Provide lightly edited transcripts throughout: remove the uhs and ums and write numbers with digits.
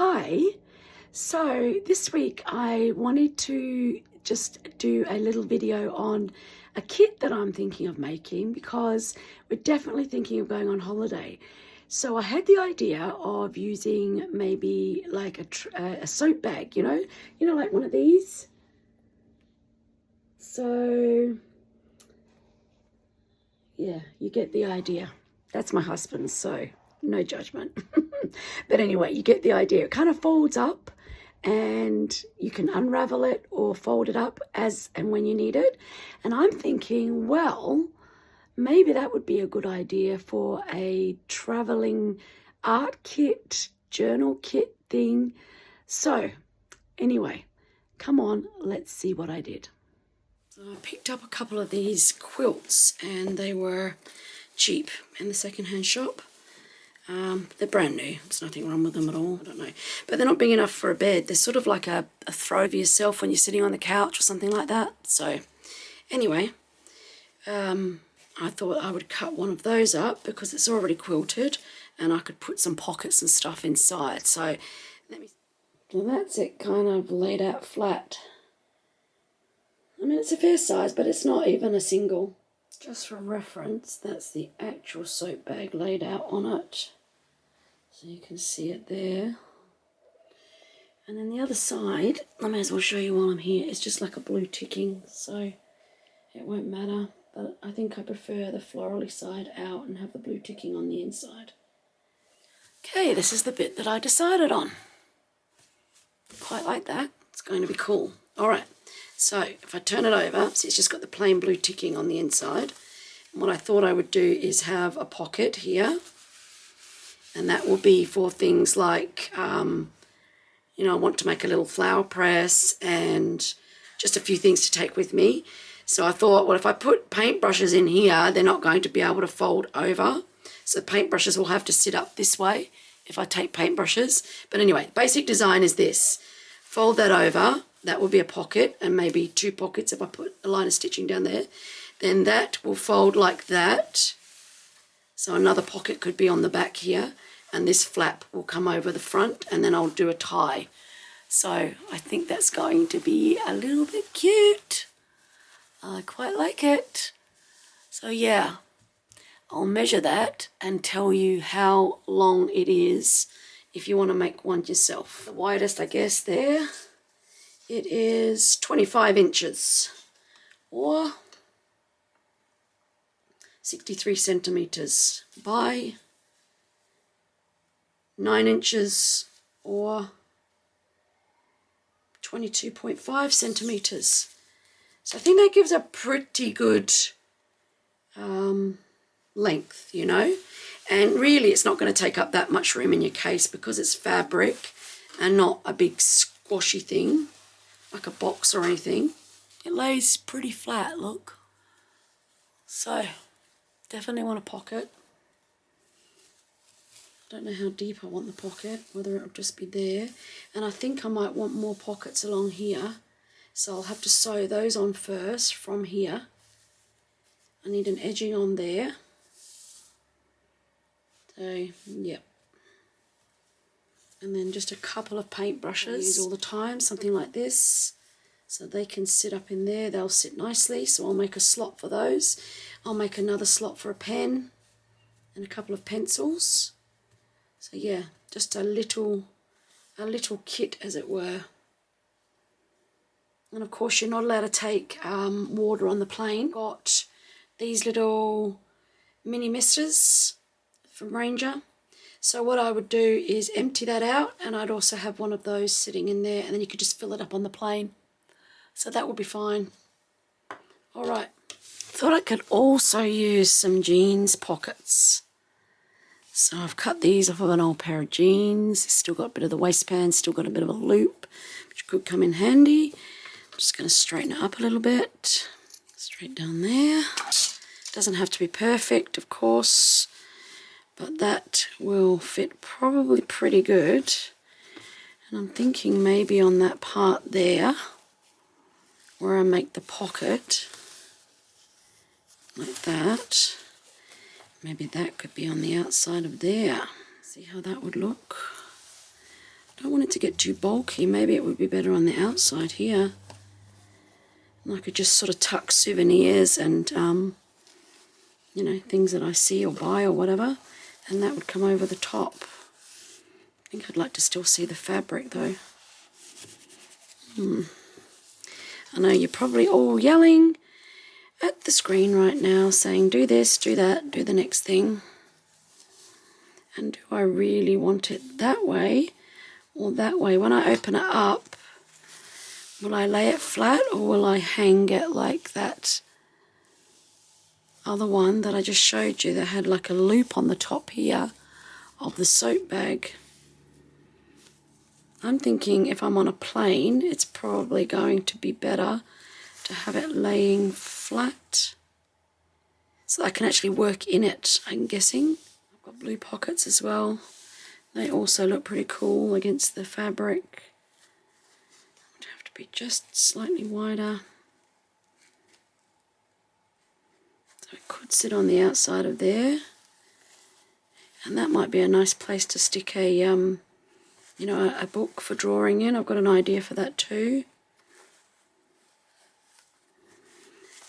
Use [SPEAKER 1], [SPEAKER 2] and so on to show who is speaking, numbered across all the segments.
[SPEAKER 1] Hi. So this week I wanted to just do a little video on a kit that I'm thinking of making because we're definitely thinking of going on holiday. So I had the idea of using maybe like a soap bag, like one of these. So yeah, you get the idea. That's my husband's, so no judgment. But anyway, you get the idea. It kind of folds up and you can unravel it or fold it up as and when you need it. And I'm thinking, well, maybe that would be a good idea for a traveling art kit, journal kit thing. So anyway, come on, let's see what I did. So I picked up a couple of these quilts and they were cheap in the secondhand shop. They're brand new. There's nothing wrong with them at all. I don't know. But they're not big enough for a bed. They're sort of like a throw for yourself when you're sitting on the couch or something like that. So anyway, I thought I would cut one of those up because it's already quilted and I could put some pockets and stuff inside. So that's it kind of laid out flat. I mean, it's a fair size, but it's not even a single. Just for reference, that's the actual soap bag laid out on it. So you can see it there. And then the other side, I may as well show you while I'm here, it's just like a blue ticking, so it won't matter. But I think I prefer the florally side out and have the blue ticking on the inside. Okay, this is the bit that I decided on. Quite like that. It's going to be cool. All right. So if I turn it over, see it's just got the plain blue ticking on the inside. And what I thought I would do is have a pocket here. And that will be for things like, I want to make a little flower press and just a few things to take with me. So I thought, well, if I put paintbrushes in here, they're not going to be able to fold over. So paintbrushes will have to sit up this way if I take paintbrushes. But anyway, basic design is this. Fold that over. That will be a pocket and maybe two pockets if I put a line of stitching down there. Then that will fold like that. So another pocket could be on the back here and this flap will come over the front and then I'll do a tie. So I think that's going to be a little bit cute. I quite like it. So yeah, I'll measure that and tell you how long it is if you want to make one yourself. The widest, I guess, there. It is 25 inches or 63 centimeters by 9 inches or 22.5 centimeters. So I think that gives a pretty good length, and really it's not going to take up that much room in your case because it's fabric and not a big squashy thing like a box or anything. It lays pretty flat, look. So definitely want a pocket. I don't know how deep I want the pocket, whether it'll just be there. And I think I might want more pockets along here. So I'll have to sew those on first from here. I need an edging on there. So, yep. And then just a couple of paintbrushes. I use all the time, something like this. So they can sit up in there. They'll sit nicely. So I'll make a slot for those. I'll make another slot for a pen and a couple of pencils. So yeah, just a little kit, as it were. And of course, you're not allowed to take water on the plane. Got these little mini misters from Ranger. So what I would do is empty that out, and I'd also have one of those sitting in there, and then you could just fill it up on the plane. So that would be fine. All right. Thought I could also use some jeans pockets. So I've cut these off of an old pair of jeans. It's still got a bit of the waistband, still got a bit of a loop, which could come in handy. I'm just going to straighten it up a little bit. Straight down there. Doesn't have to be perfect, of course, but that will fit probably pretty good. And I'm thinking maybe on that part there, where I make the pocket, like that. Maybe that could be on the outside of there. See how that would look? Don't to get too bulky. Maybe it would be better on the outside here. And I could just sort of tuck souvenirs and, you know, things that I see or buy or whatever, and that would come over the top. I think I'd like to still see the fabric though. I know you're probably all yelling at the screen right now saying, do this, do that, do the next thing. And do I really want it that way or that way? When I open it up, will I lay it flat or will I hang it like that other one that I just showed you that had like a loop on the top here of the soap bag? I'm thinking if I'm on a plane, it's probably going to be better to have it laying flat so I can actually work in it, I'm guessing. I've got blue pockets as well. They also look pretty cool against the fabric. Would have to be just slightly wider. So it could sit on the outside of there. And that might be a nice place to stick a, you know, a book for drawing in. I've got an idea for that too.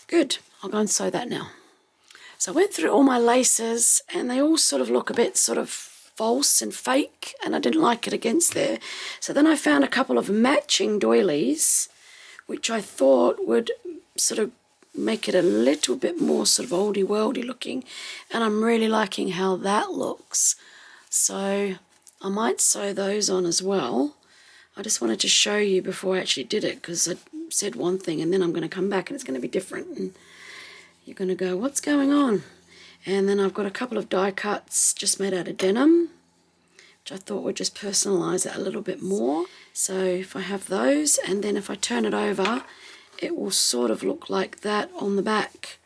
[SPEAKER 1] Good, I'll go and sew that now. So I went through all my laces and they all sort of look a bit sort of false and fake, and I didn't like it against there. So then I found a couple of matching doilies, which I thought would sort of make it a little bit more sort of oldie worldy looking, and I'm really liking how that looks. So I might sew those on as well. I just wanted to show you before I actually did it, because I said one thing and then I'm going to come back and it's going to be different and you're going to go, what's going on? And then I've got a couple of die cuts just made out of denim, which I thought would just personalize it a little bit more. So if I have those, and then if I turn it over, it will sort of look like that on the back.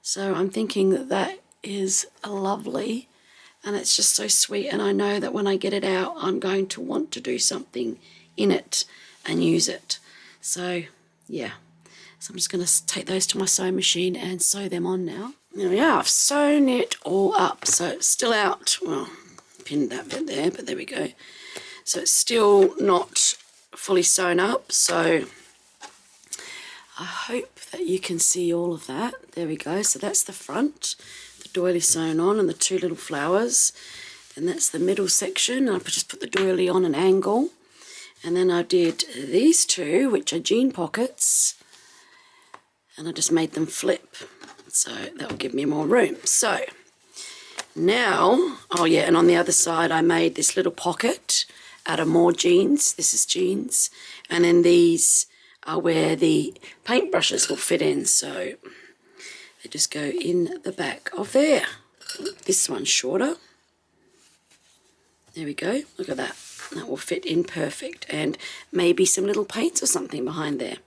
[SPEAKER 1] So I'm thinking that that is lovely, and it's just so sweet, and I know that when I get it out I'm going to want to do something in it and use it. So yeah, so I'm just going to take those to my sewing machine and sew them on now. There we are, I've sewn it all up, so it's still out. Well, pinned that bit there, but there we go. So it's still not fully sewn up, so I hope that you can see all of that. There we go, so that's the front, the doily sewn on and the two little flowers, and that's the middle section. I just put the doily on an angle, and then I did these two, which are jean pockets, and I just made them flip, so that will give me more room. So now, oh yeah, and on the other side I made this little pocket out of more jeans. This is jeans, and then these are where the paintbrushes will fit in, so they just go in the back of there. This one's shorter. There we go, look at that. That will fit in perfect, and maybe some little paints or something behind there.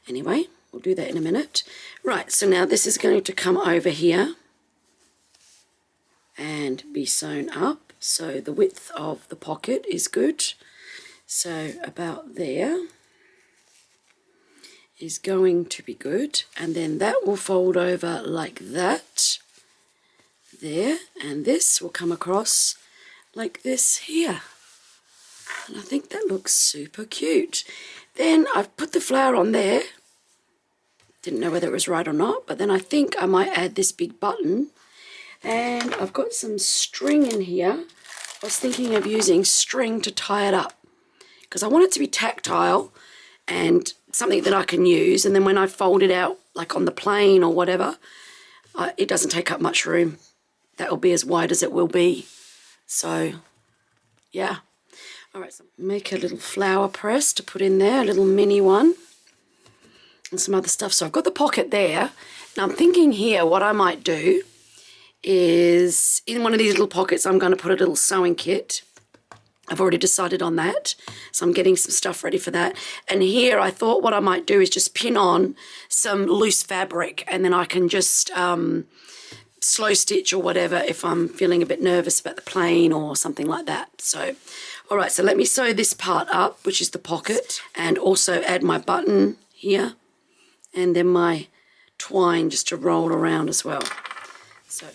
[SPEAKER 1] Anyway, we'll do that in a minute. Right, so now this is going to come over here and be sewn up, so the width of the pocket is good. So about there is going to be good, and then that will fold over like that there, and this will come across like this here, and I think that looks super cute. Then I've put the flower on there, didn't know whether it was right or not, but then I think I might add this big button, and I've got some string in here. I was thinking of using string to tie it up because I want it to be tactile and something that I can use, and then when I fold it out like on the plane or whatever, it doesn't take up much room. That will be as wide as it will be. So yeah, all right, so make a little flower press to put in there, a little mini one, and some other stuff. So I've got the pocket there. Now I'm thinking here what I might do is in one of these little pockets I'm going to put a little sewing kit. I've already decided on that, so I'm getting some stuff ready for that. And here I thought what I might do is just pin on some loose fabric, and then I can just slow stitch or whatever if I'm feeling a bit nervous about the plane or something like that. So all right, so let me sew this part up, which is the pocket, and also add my button here and then my twine just to roll around as well. So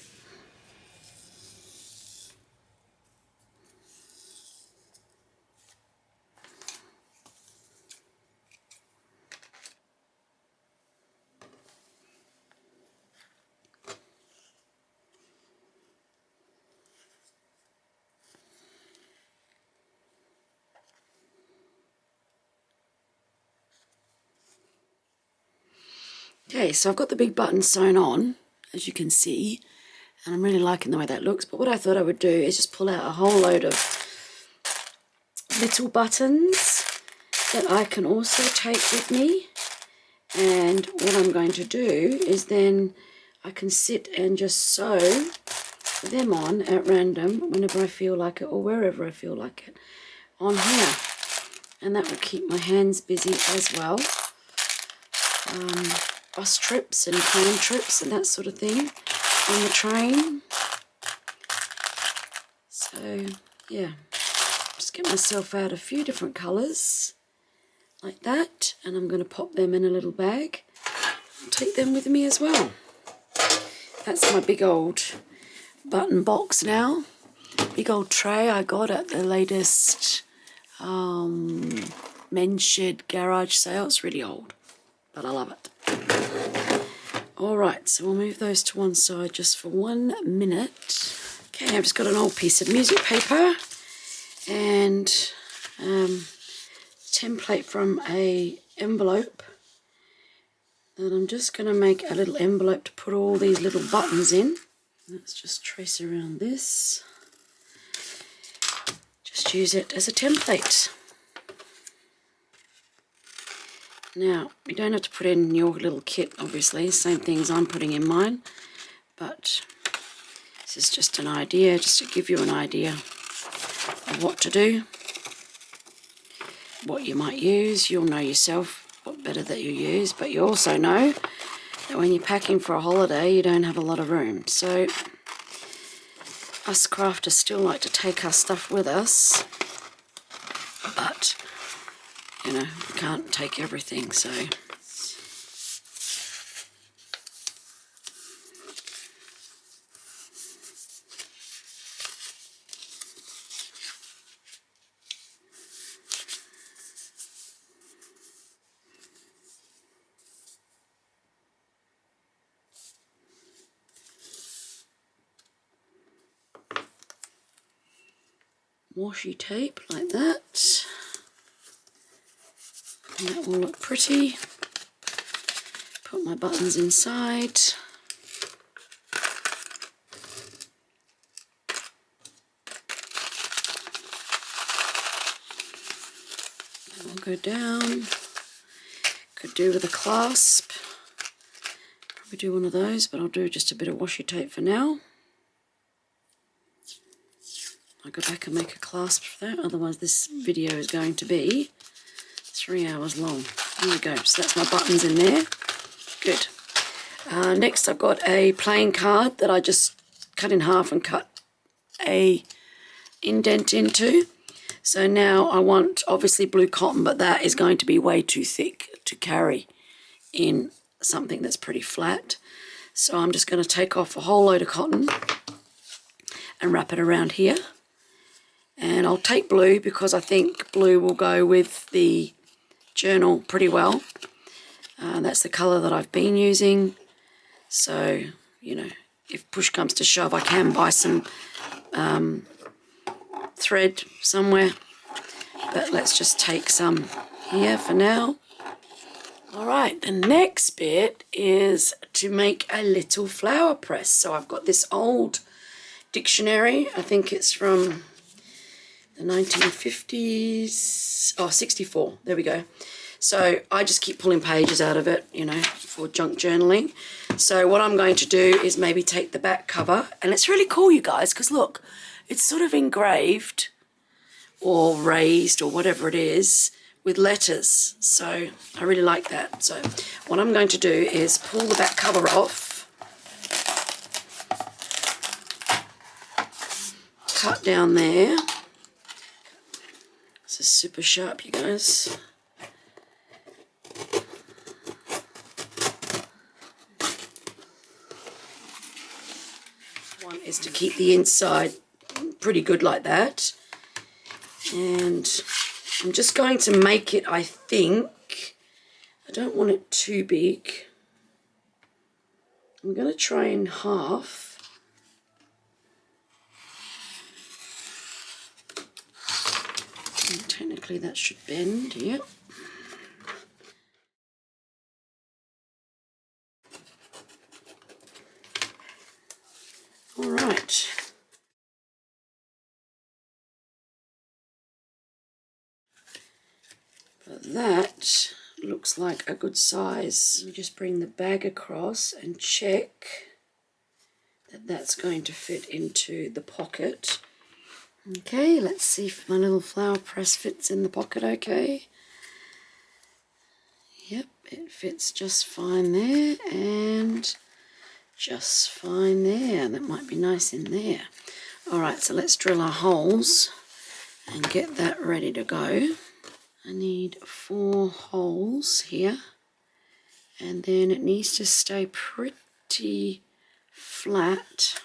[SPEAKER 1] Okay, so I've got the big button sewn on, as you can see, and I'm really liking the way that looks. But what I thought I would do is just pull out a whole load of little buttons that I can also take with me. And what I'm going to do is then I can sit and just sew them on at random whenever I feel like it, or wherever I feel like it, on here. And that will keep my hands busy as well. Bus trips and plane trips and that sort of thing on the train. So yeah, just get myself out a few different colours like that, and I'm going to pop them in a little bag and take them with me as well. That's my big old button box now. Big old tray I got at the latest men's shed garage sale. It's really old, but I love it. Alright, so we'll move those to one side just for 1 minute. Okay, I've just got an old piece of music paper and template from a envelope. And I'm just going to make a little envelope to put all these little buttons in. Let's just trace around this. Just use it as a template. Now, you don't have to put in your little kit, obviously, same things I'm putting in mine, but this is just an idea, just to give you an idea of what to do, what you might use. You'll know yourself what better that you use, but you also know that when you're packing for a holiday, you don't have a lot of room. So us crafters still like to take our stuff with us, but you know, we can't take everything, so washi tape like that. And that will look pretty. Put my buttons inside. That will go down. Could do with a clasp. Probably do one of those, but I'll do just a bit of washi tape for now. I'll go back and make a clasp for that, otherwise this video is going to be 3 hours long. There we go, so that's my buttons in there. Good. Next I've got a plain card that I just cut in half and cut a indent into. So now I want obviously blue cotton, but that is going to be way too thick to carry in something that's pretty flat. So I'm just going to take off a whole load of cotton and wrap it around here. And I'll take blue because I think blue will go with the journal pretty well. That's the colour that I've been using. So, you know, if push comes to shove, I can buy some thread somewhere. But let's just take some here for now. Alright, the next bit is to make a little flower press. So I've got this old dictionary. I think it's from the 1950s. Oh, 64. There we go. So I just keep pulling pages out of it, you know, for junk journaling. So what I'm going to do is maybe take the back cover, and it's really cool, you guys, because look, it's sort of engraved or raised or whatever it is with letters. So I really like that. So what I'm going to do is pull the back cover off, cut down there. This is super sharp, you guys. One is to keep the inside pretty good like that. And I'm just going to make it, I think, I don't want it too big. I'm going to try in half. And technically that should bend, yep. But that looks like a good size. You just bring the bag across and check that that's going to fit into the pocket. Okay, let's see if my little flower press fits in the pocket okay. Yep, it fits just fine there and just fine there. That might be nice in there. Alright, so let's drill our holes and get that ready to go. I need 4 holes here, and then it needs to stay pretty flat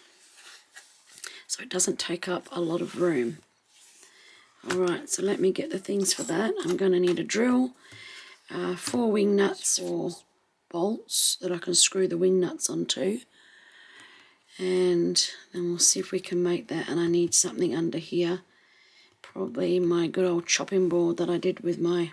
[SPEAKER 1] so it doesn't take up a lot of room. Alright, so let me get the things for that. I'm going to need a drill, 4 wing nuts or bolts that I can screw the wing nuts onto, and then we'll see if we can make that. And I need something under here, probably my good old chopping board that I did with my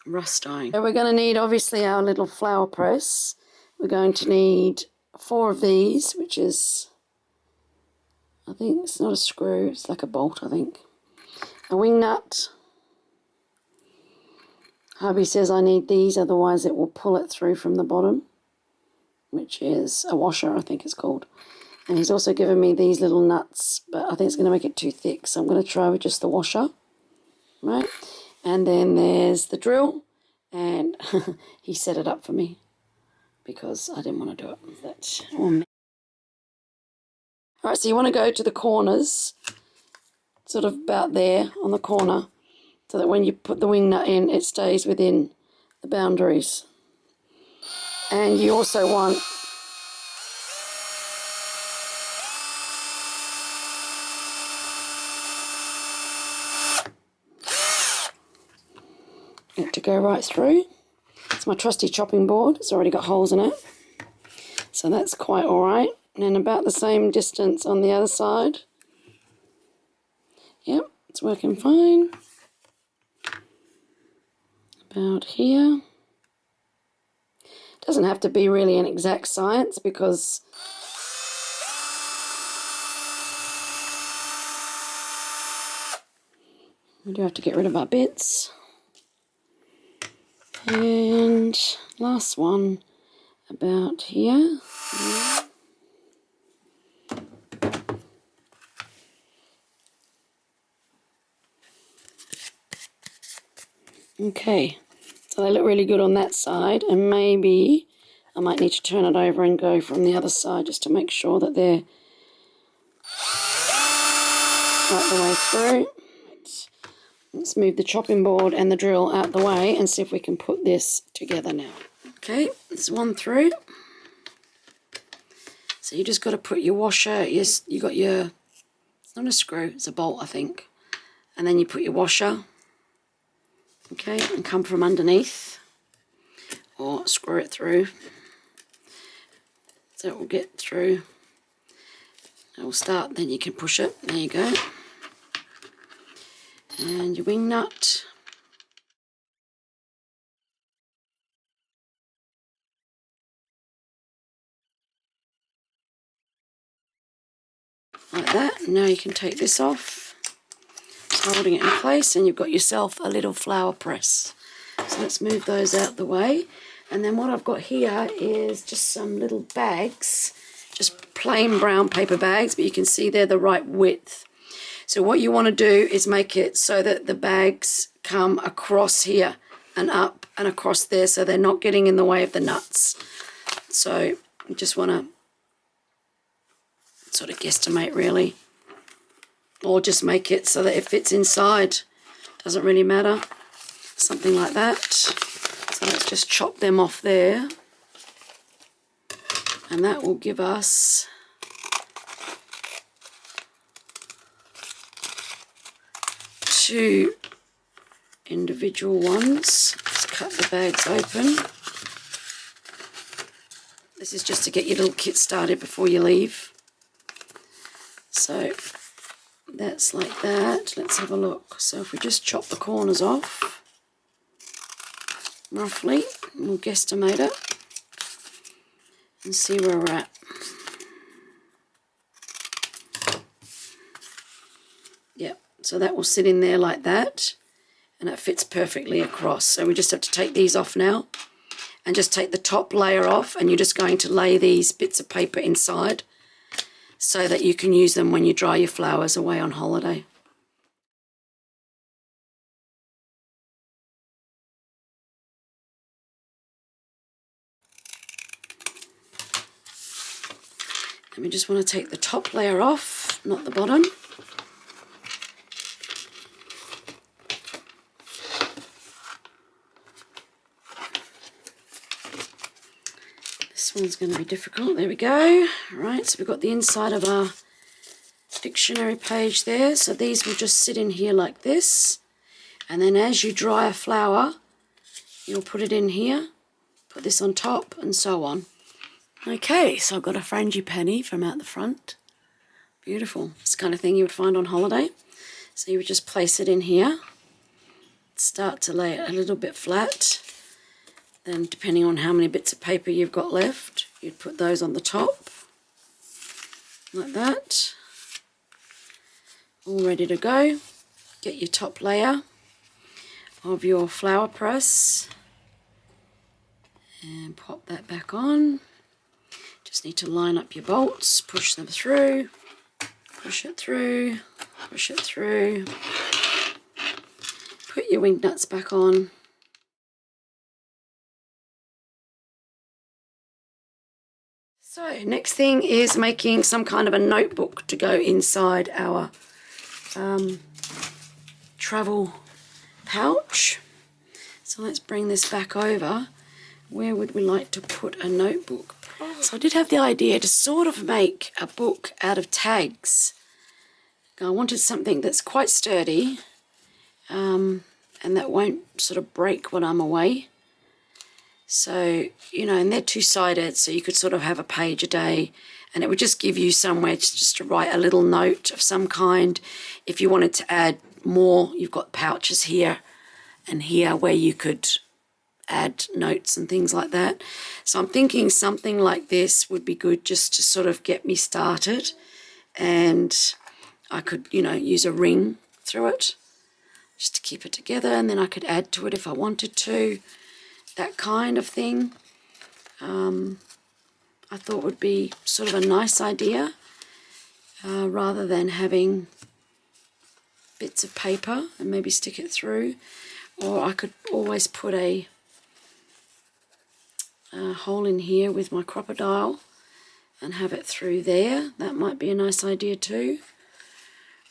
[SPEAKER 1] rust dyeing. So we're going to need obviously our little flower press. We're going to need 4 of these, which is, I think it's not a screw, it's like a bolt I think. A wing nut. Hubby says I need these, otherwise it will pull it through from the bottom, which is a washer I think it's called. And he's also given me these little nuts, but I think it's going to make it too thick, so I'm going to try with just the washer. Right, and then there's the drill, and he set it up for me because I didn't want to do it. That's all right, so you want to go to the corners, sort of about there on the corner, so that when you put the wing nut in, it stays within the boundaries. And you also want it to go right through. It's my trusty chopping board. It's already got holes in it, so that's quite all right. And then about the same distance on the other side. Yep, it's working fine. About here. Doesn't have to be really an exact science because we do have to get rid of our bits. And last one about here. Okay, so they look really good on that side, and maybe I might need to turn it over and go from the other side just to make sure that they're right the way through. Let's move the chopping board and the drill out the way and see if we can put this together now. Okay, there's one through. So you just got to put your washer, yes, you got your, it's not a screw, it's a bolt I think. And then you put your washer, okay, and come from underneath or screw it through. So it will get through. It will start, then you can push it, there you go. And your wing nut. Like that. Now you can take this off. Just holding it in place, and you've got yourself a little flower press. So let's move those out the way. And then what I've got here is just some little bags, just plain brown paper bags, but you can see they're the right width. So what you want to do is make it so that the bags come across here and up and across there, so they're not getting in the way of the nuts. So you just want to sort of guesstimate really, or just make it so that it fits inside. Doesn't really matter. Something like that. So let's just chop them off there, and that will give us two individual ones. Let's cut the bags open. This is just to get your little kit started before you leave. So that's like that. Let's have a look. So if we just chop the corners off, roughly, we'll guesstimate it and see where we're at. Yep, so that will sit in there like that. and it fits perfectly across. So we just have to take these off now and just take the top layer off, and you're just going to lay these bits of paper inside so that you can use them when you dry your flowers away on holiday. And we just want to take the top layer off, not the bottom. This one's going to be difficult. There we go. Right, so we've got the inside of our dictionary page there. So these will just sit in here like this. And then as you dry a flower, you'll put it in here, put this on top, and so on. Okay, so I've got a frangipani from out the front. Beautiful. This kind of thing you would find on holiday. So you would just place it in here, start to lay it a little bit flat. Then depending on how many bits of paper you've got left, you'd put those on the top, like that. All ready to go. Get your top layer of your flower press and pop that back on. Just need to line up your bolts, push them through, push it through, push it through. Put your wing nuts back on. So next thing is making some kind of a notebook to go inside our travel pouch. So let's bring this back over. Where would we like to put a notebook? So I did have the idea to sort of make a book out of tags. I wanted something that's quite sturdy and that won't sort of break when I'm away. So, you know, and they're two-sided, so you could sort of have a page a day, and it would just give you somewhere just to write a little note of some kind. If you wanted to add more, you've got pouches here and here where you could add notes and things like that. So I'm thinking something like this would be good just to sort of get me started, and I could, you know, use a ring through it just to keep it together, and then I could add to it if I wanted to. That kind of thing I thought would be sort of a nice idea, rather than having bits of paper and maybe stick it through. Or I could always put a hole in here with my crocodile and have it through there. That might be a nice idea too,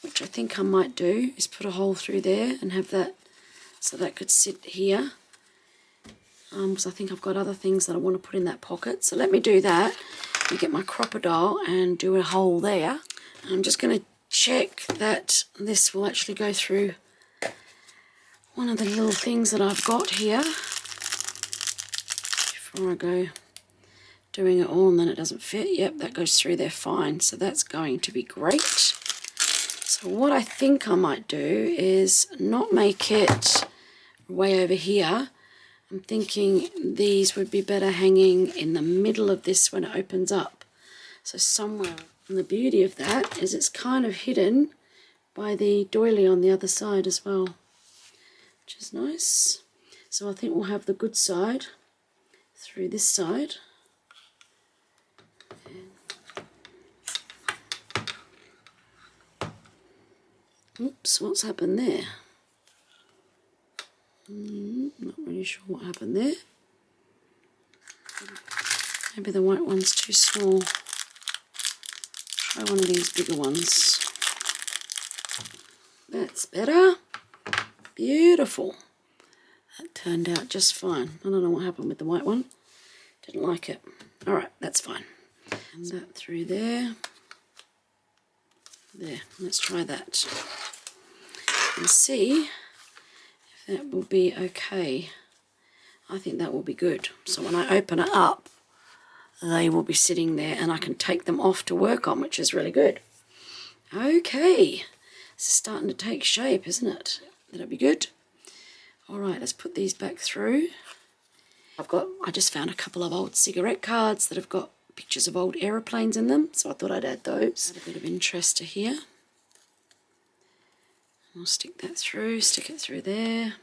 [SPEAKER 1] which I think I might do, is put a hole through there and have that, so that could sit here. Because I think I've got other things that I want to put in that pocket. So let me do that. Let me get my crocodile and do a hole there. I'm just going to check that this will actually go through one of the little things that I've got here before I go doing it all and then it doesn't fit. Yep, that goes through there fine. So that's going to be great. So what I think I might do is not make it way over here. I'm thinking these would be better hanging in the middle of this when it opens up. So somewhere. And the beauty of that is it's kind of hidden by the doily on the other side as well, which is nice. So I think we'll have the good side through this side. Oops, what's happened there? Not really sure what happened there. Maybe the white one's too small. Try one of these bigger ones. That's better. Beautiful. That turned out just fine. I don't know what happened with the white one. Didn't like it. Alright, that's fine. And that through there. There, let's try that. And see that will be okay. I think that will be good. So when I open it up, they will be sitting there and I can take them off to work on, which is really good. Okay, this is starting to take shape, isn't it? That'll be good. All right, let's put these back through. I just found a couple of old cigarette cards that have got pictures of old aeroplanes in them, so I thought I'd add those. Add a bit of interest to here. I'll stick it through there.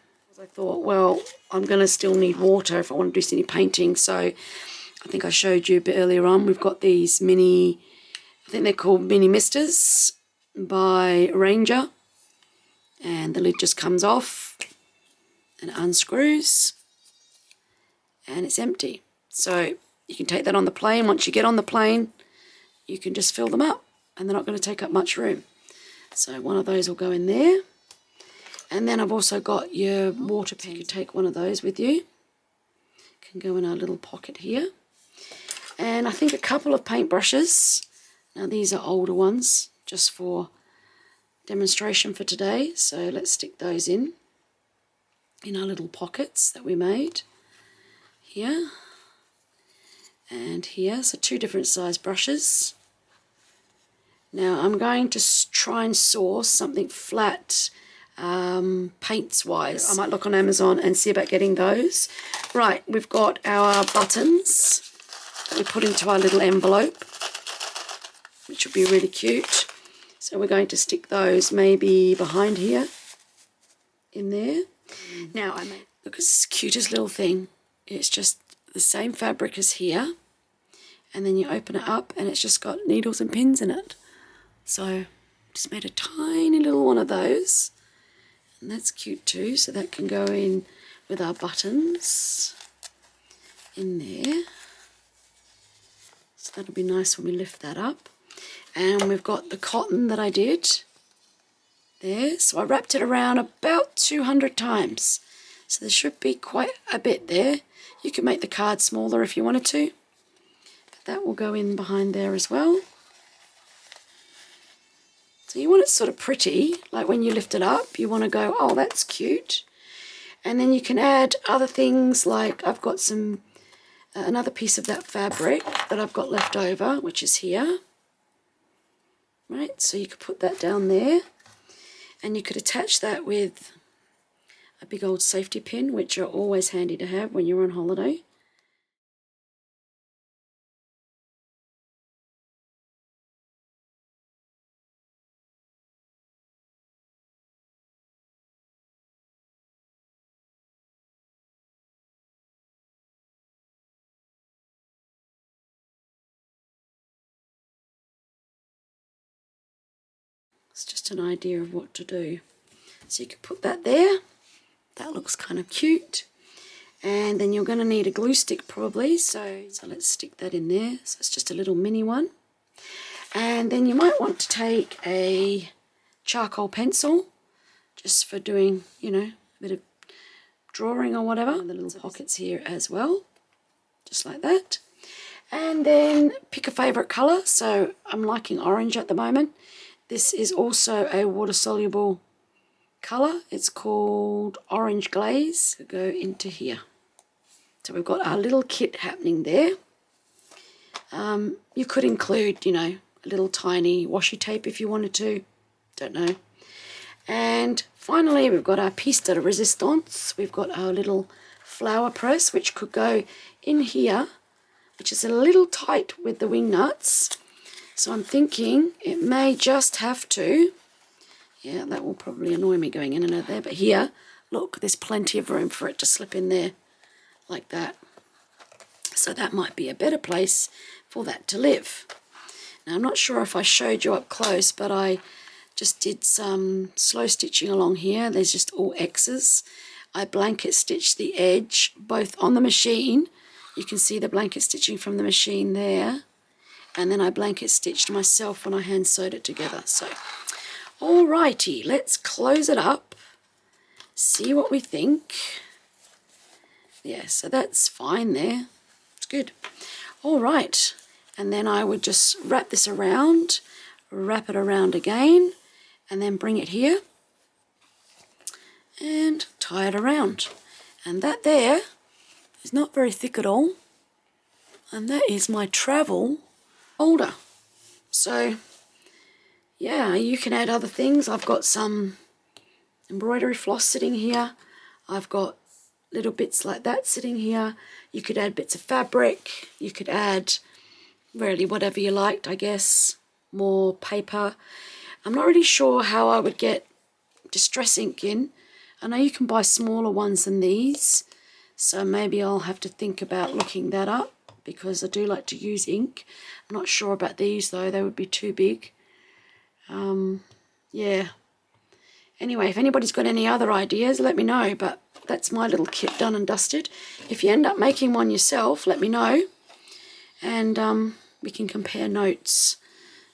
[SPEAKER 1] I thought, well, I'm going to still need water if I want to do any painting, so I think I showed you a bit earlier on, we've got these mini, I think they're called mini misters by Ranger, and the lid just comes off and unscrews and it's empty. So you can take that on the plane. Once you get on the plane, you can just fill them up and they're not going to take up much room. So one of those will go in there. And then I've also got your water pen. You can take one of those with you. Can go in our little pocket here. And I think a couple of paintbrushes. Now these are older ones, just for demonstration for today. So let's stick those in our little pockets that we made. Here and here. So 2 different size brushes. Now I'm going to try and source something flat paints wise. I might look on Amazon and see about getting those. Right, we've got our buttons that we put into our little envelope, which will be really cute. So we're going to stick those maybe behind here in there. Now I made, look at this cutest little thing. It's just the same fabric as here, and then you open it up and it's just got needles and pins in it. So just made a tiny little one of those. And that's cute too, so that can go in with our buttons in there. So that'll be nice when we lift that up. And we've got the cotton that I did there. So I wrapped it around about 200 times. So there should be quite a bit there. You can make the card smaller if you wanted to. But that will go in behind there as well. So you want it sort of pretty, like when you lift it up, you want to go, oh, that's cute. And then you can add other things, like I've got some, another piece of that fabric that I've got left over, which is here. Right, so you could put that down there. And you could attach that with a big old safety pin, which are always handy to have when you're on holiday. It's just an idea of what to do. So you could put that there. That looks kind of cute. And then you're going to need a glue stick probably. So let's stick that in there. So it's just a little mini one. And then you might want to take a charcoal pencil just for doing, you know, a bit of drawing or whatever. And the little pockets here as well. Just like that. And then pick a favourite colour. So I'm liking orange at the moment. This is also a water-soluble colour. It's called Orange Glaze. We'll go into here. So we've got our little kit happening there. You could include, you know, a little tiny washi tape if you wanted to. Don't know. And finally, we've got our piece de resistance. We've got our little flower press, which could go in here, which is a little tight with the wing nuts. So I'm thinking it may just have to, yeah, that will probably annoy me going in and out there, but here, look, there's plenty of room for it to slip in there like that. So that might be a better place for that to live. Now, I'm not sure if I showed you up close, but I just did some slow stitching along here. There's just all X's. I blanket stitched the edge both on the machine. You can see the blanket stitching from the machine there. And then I blanket stitched myself when I hand sewed it together. So, alrighty, let's close it up, see what we think. Yeah, so that's fine there. It's good. Alright, and then I would just wrap this around, wrap it around again, and then bring it here and tie it around. And that there is not very thick at all. And that is my travel folder. So yeah, you can add other things. I've got some embroidery floss sitting here. I've got little bits like that sitting here. You could add bits of fabric. You could add really whatever you liked, I guess. More paper. I'm not really sure how I would get distress ink in. I know you can buy smaller ones than these, so maybe I'll have to think about looking that up, because I do like to use ink. I'm not sure about these though, they would be too big. Yeah. Anyway, if anybody's got any other ideas, let me know, but that's my little kit done and dusted. If you end up making one yourself, let me know, and we can compare notes,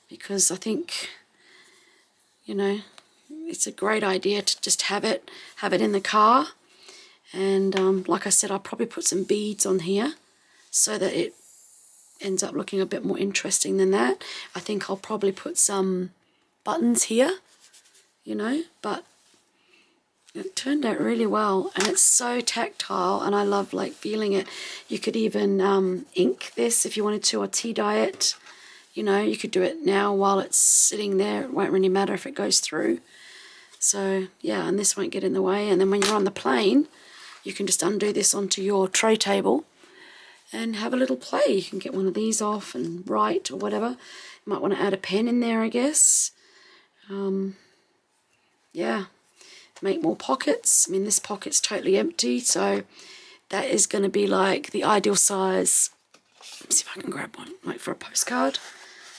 [SPEAKER 1] because I think, you know, it's a great idea to just have it in the car. And like I said, I'll probably put some beads on here so that it ends up looking a bit more interesting than that. I think I'll probably put some buttons here, you know, but it turned out really well, and it's so tactile, and I love like feeling it. You could even ink this if you wanted to, or tea dye it. You know, you could do it now while it's sitting there. It won't really matter if it goes through. So yeah, and this won't get in the way. And then when you're on the plane, you can just undo this onto your tray table and have a little play. You can get one of these off and write or whatever. You might want to add a pen in there, I guess. Yeah, make more pockets. I mean, this pocket's totally empty, so that is going to be like the ideal size. Let me see if I can grab one, like for a postcard.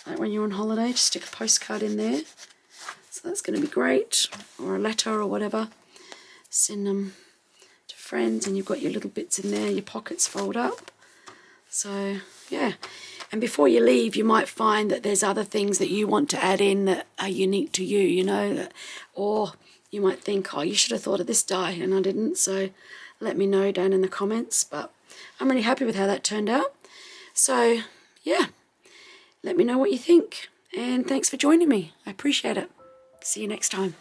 [SPEAKER 1] Like when you're on holiday, just stick a postcard in there. So that's going to be great, or a letter or whatever. Send them to friends, and you've got your little bits in there, your pockets fold up. So yeah, and before you leave, you might find that there's other things that you want to add in that are unique to you, you know, or you might think, oh, you should have thought of this die, and I didn't. So let me know down in the comments, but I'm really happy with how that turned out. So yeah, let me know what you think, and thanks for joining me. I appreciate it. See you next time.